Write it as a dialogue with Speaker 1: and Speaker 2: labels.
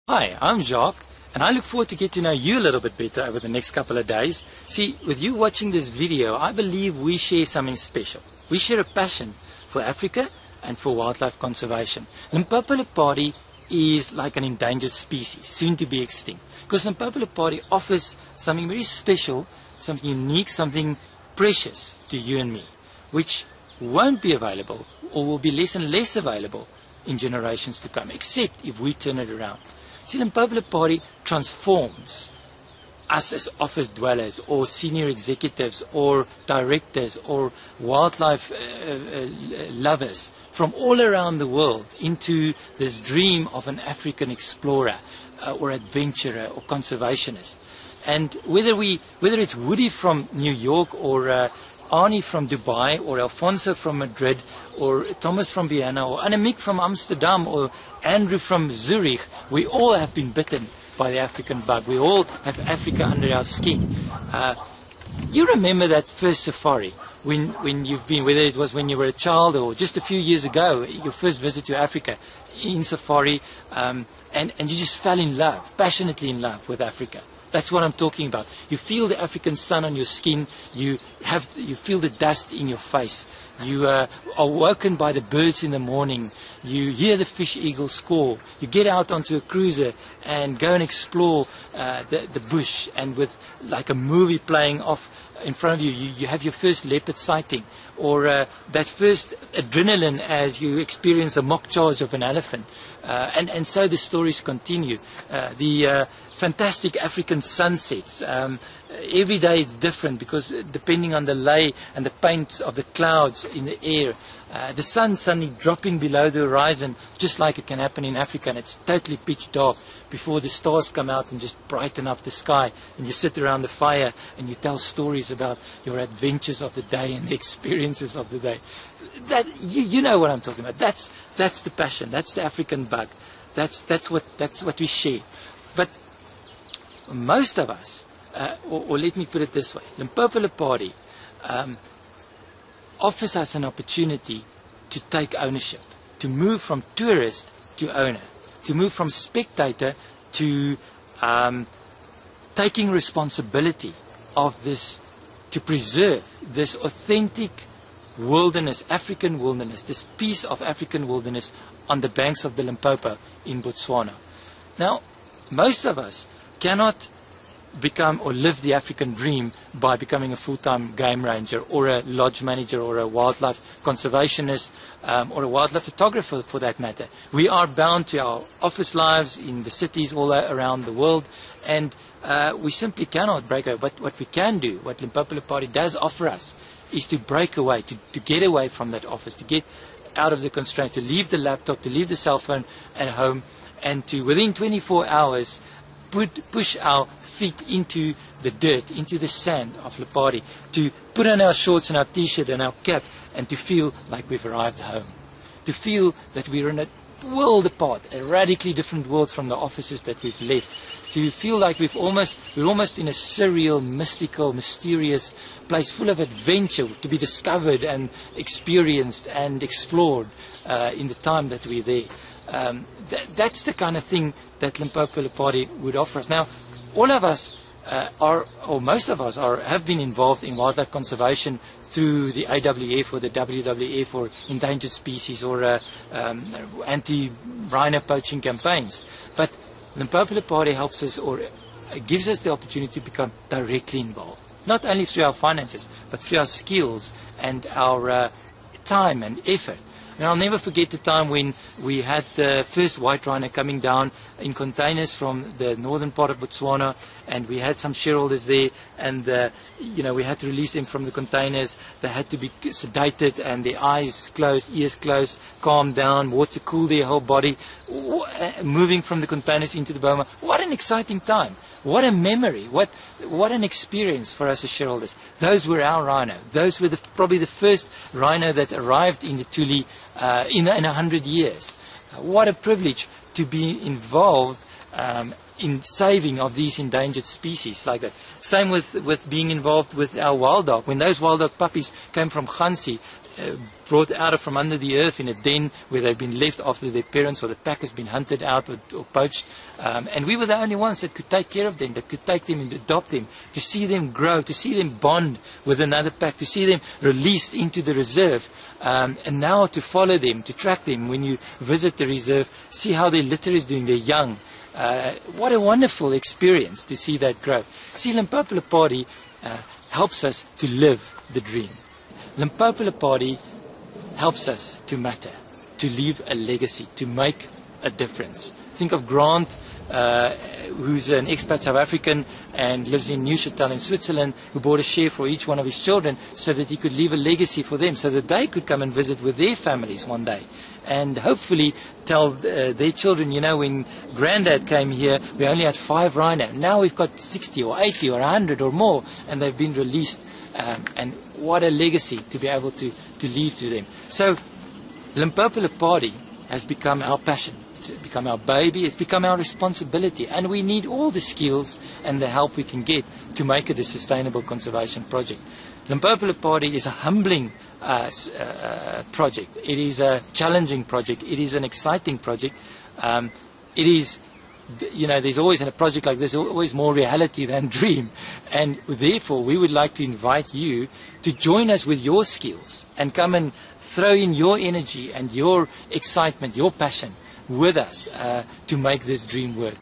Speaker 1: Hi, I'm Jacques, and I look forward to get to know you a little bit better over the next couple of days. See, with you watching this video, I believe we share something special. We share a passion for Africa and for wildlife conservation. Limpopo-Lipadi is like an endangered species, soon to be extinct. Because Limpopo-Lipadi offers something very special, something unique, something precious to you and me, which won't be available or will be less and less available in generations to come, except if we turn it around. See, Limpopo-Lipadi transforms us as office dwellers or senior executives or directors or wildlife lovers from all around the world into this dream of an African explorer or adventurer or conservationist. And whether it's Woody from New York or Arnie from Dubai or Alfonso from Madrid or Thomas from Vienna or Annemiek from Amsterdam or Andrew from Zurich, we all have been bitten by the African bug. We all have Africa under our skin. You remember that first safari when you've been, whether it was when you were a child or just a few years ago, your first visit to Africa in safari, and you just fell in love, passionately in love with Africa. That's what I'm talking about. You feel the African sun on your skin. You feel the dust in your face. You are woken by the birds in the morning. You hear the fish eagles call. You get out onto a cruiser and go and explore the bush. And with like a movie playing off in front of you, you have your first leopard sighting. Or that first adrenaline as you experience a mock charge of an elephant. And so the stories continue. The fantastic African sunsets. Every day it's different because depending on the lay and the paint of the clouds in the air, the sun suddenly dropping below the horizon, just like it can happen in Africa, and it's totally pitch dark before the stars come out and just brighten up the sky, and you sit around the fire and you tell stories about your adventures of the day and the experiences of the day. That you know what I'm talking about. That's the passion. That's the African bug. That's what we share. But most of us, or let me put it this way, Limpopo-Lipadi offers us an opportunity to take ownership, to move from tourist to owner, to move from spectator to taking responsibility of this, to preserve this authentic wilderness, African wilderness, this piece of African wilderness on the banks of the Limpopo in Botswana. Now, most of us cannot become or live the African dream by becoming a full-time game ranger or a lodge manager or a wildlife conservationist or a wildlife photographer for that matter. We are bound to our office lives in the cities all around the world, and we simply cannot break away. But what we can do, what Limpopo-Lipadi does offer us, is to break away, to get away from that office, to get out of the constraints, to leave the laptop, to leave the cell phone at home, and to within 24 hours push our feet into the dirt, into the sand of Lipadi, to put on our shorts and our t-shirt and our cap, and to feel like we've arrived home. To feel that we're in a world apart, a radically different world from the offices that we've left. To feel like we're almost in a surreal, mystical, mysterious place full of adventure to be discovered and experienced and explored in the time that we're there. That's the kind of thing that Limpopo-Lipadi would offer us. Now, all of us or most of us have been involved in wildlife conservation through the AWF or the WWF or endangered species or anti-rhino poaching campaigns. But Limpopo-Lipadi helps us or gives us the opportunity to become directly involved, not only through our finances, but through our skills and our time and effort. And I'll never forget the time when we had the first white rhino coming down in containers from the northern part of Botswana, and we had some shareholders there, and we had to release them from the containers. They had to be sedated and their eyes closed, ears closed, calm down, water cool their whole body, moving from the containers into the boma. What an exciting time. What a memory, what an experience for us as shareholders. Those were our rhino. Those were probably the first rhino that arrived in the Tuli in 100 years. What a privilege to be involved in saving of these endangered species like that. Same with being involved with our wild dog. When those wild dog puppies came from Khansi, brought out of from under the earth in a den where they've been left after their parents or the pack has been hunted out or poached, and we were the only ones that could take care of them, that could take them and adopt them, to see them grow, to see them bond with another pack, to see them released into the reserve, and now to follow them, to track them when you visit the reserve, see how their litter is doing, their young. What a wonderful experience to see that grow. See, Limpopo-Lipadi helps us to live the dream. Limpopo-Lipadi helps us to matter, to leave a legacy, to make a difference. Think of Grant, who's an expat South African and lives in Neuchâtel in Switzerland, who bought a share for each one of his children so that he could leave a legacy for them, so that they could come and visit with their families one day. And hopefully tell their children, you know, when Granddad came here, we only had 5 rhino. Now we've got 60 or 80 or 100 or more, and they've been released. And what a legacy to be able to leave to them. So Limpopo-Lipadi has become our passion. It's become our baby. It's become our responsibility. And we need all the skills and the help we can get to make it a sustainable conservation project. Limpopo-Lipadi is a humbling project. It is a challenging project. It is an exciting project. It is, you know, there's always in a project like this always more reality than dream, and therefore we would like to invite you to join us with your skills and come and throw in your energy and your excitement, your passion with us to make this dream work.